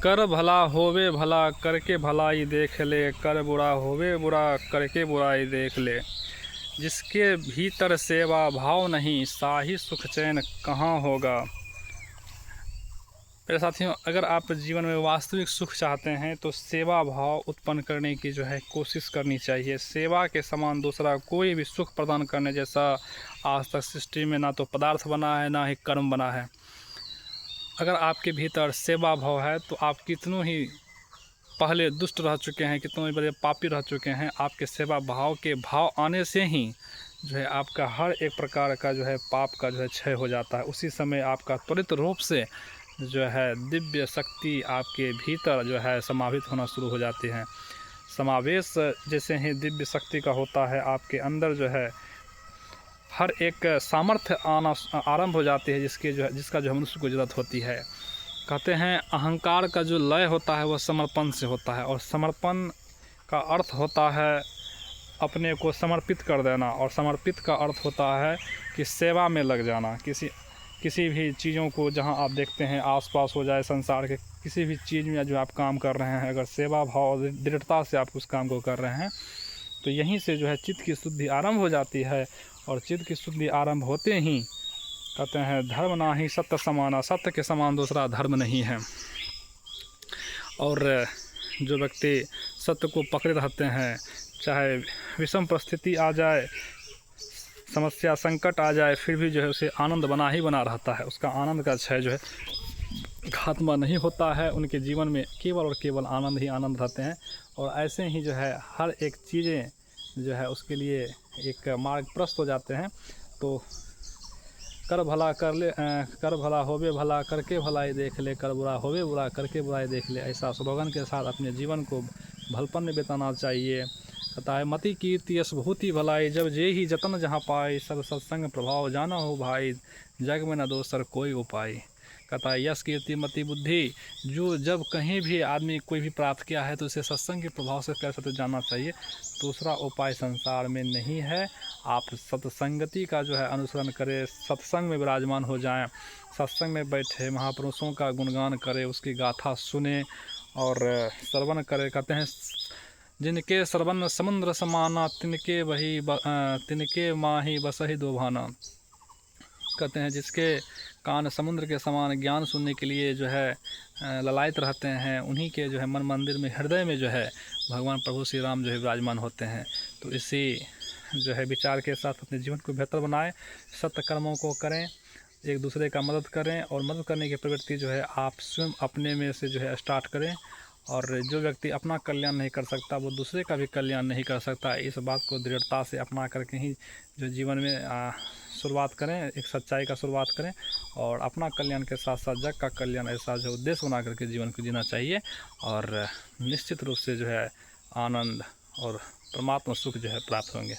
कर भला होवे भला करके भलाई देख ले, कर बुरा होवे बुरा करके बुराई देख ले। जिसके भीतर सेवा भाव नहीं, साही सुख चैन कहाँ होगा। मेरे साथियों, अगर आप जीवन में वास्तविक सुख चाहते हैं तो सेवा भाव उत्पन्न करने की कोशिश करनी चाहिए। सेवा के समान दूसरा कोई भी सुख प्रदान करने जैसा आज तक सृष्टि में ना तो पदार्थ बना है, ना ही कर्म बना है। अगर आपके भीतर सेवा भाव है तो आप कितनों ही पहले दुष्ट रह चुके हैं, कितने बड़े पापी रह चुके हैं, आपके सेवा भाव के भाव आने से ही आपका हर एक प्रकार का पाप का क्षय हो जाता है। उसी समय आपका त्वरित रूप से दिव्य शक्ति आपके भीतर समावित होना शुरू हो जाती है। समावेश जैसे ही दिव्य शक्ति का होता है, आपके अंदर हर एक सामर्थ्य आना आरंभ हो जाती है, जिसका मनुष्य को ज़रूरत होती है। कहते हैं अहंकार का जो लय होता है वह समर्पण से होता है, और समर्पण का अर्थ होता है अपने को समर्पित कर देना, और समर्पित का अर्थ होता है कि सेवा में लग जाना। किसी भी चीज़ों को जहां आप देखते हैं आसपास हो जाए संसार के किसी भी चीज़ में जो आप काम कर रहे हैं, अगर सेवा भाव और दृढ़ता से आप उस काम को कर रहे हैं तो यहीं से चित्त की शुद्धि आरंभ हो जाती है। और चित्त की शुद्धि आरंभ होते ही कहते हैं धर्म ना ही सत्य समाना, सत्य के समान दूसरा धर्म नहीं है। और जो व्यक्ति सत्य को पकड़े रहते हैं, चाहे विषम परिस्थिति आ जाए, समस्या संकट आ जाए, फिर भी उसे आनंद बना ही बना रहता है। उसका आनंद का क्षय खात्मा नहीं होता है। उनके जीवन में केवल और केवल आनंद ही आनंद रहते हैं। और ऐसे ही हर एक चीज़ें उसके लिए एक मार्ग प्रस्त हो जाते हैं। तो कर भला कर ले, कर भला होवे भला करके भलाई देख ले, कर बुरा होवे बुरा करके बुराई देख ले। ऐसा स्लोगन के साथ अपने जीवन को भलपन में बिताना चाहिए। कहता है मति कीर्ति यश भूति भलाई, जब जे ही जतन जहाँ पाए, सब सत्संग प्रभाव जाना हो भाई, जग में न दोसर कोई उपाय। कहता है यश कीर्ति मति बुद्धि, जो जब कहीं भी आदमी कोई भी प्राप्त किया है तो उसे सत्संग के प्रभाव से कैसे जाना चाहिए। दूसरा उपाय संसार में नहीं है। आप सत्संगति का अनुसरण करें, सत्संग में विराजमान हो जाएं, सत्संग में बैठे महापुरुषों का गुणगान करें, उसकी गाथा सुने और श्रवण करें। कहते हैं जिनके श्रवण समुद्र समाना, तिनके माही बसहि दो भाना। कहते हैं जिसके कान समुद्र के समान ज्ञान सुनने के लिए ललायत रहते हैं, उन्हीं के मन मंदिर में हृदय में भगवान प्रभु श्री राम विराजमान होते हैं। तो इसी विचार के साथ अपने जीवन को बेहतर बनाएं, सत्य कर्मों को करें, एक दूसरे का मदद करें, और मदद करने की प्रवृत्ति आप स्वयं अपने में से स्टार्ट करें। और जो व्यक्ति अपना कल्याण नहीं कर सकता वो दूसरे का भी कल्याण नहीं कर सकता। इस बात को दृढ़ता से अपना करके ही जीवन में शुरुआत करें, एक सच्चाई का शुरुआत करें, और अपना कल्याण के साथ साथ जग का कल्याण ऐसा उद्देश्य बना करके जीवन को जीना चाहिए। और निश्चित रूप से आनंद और परमात्मा सुख प्राप्त होंगे।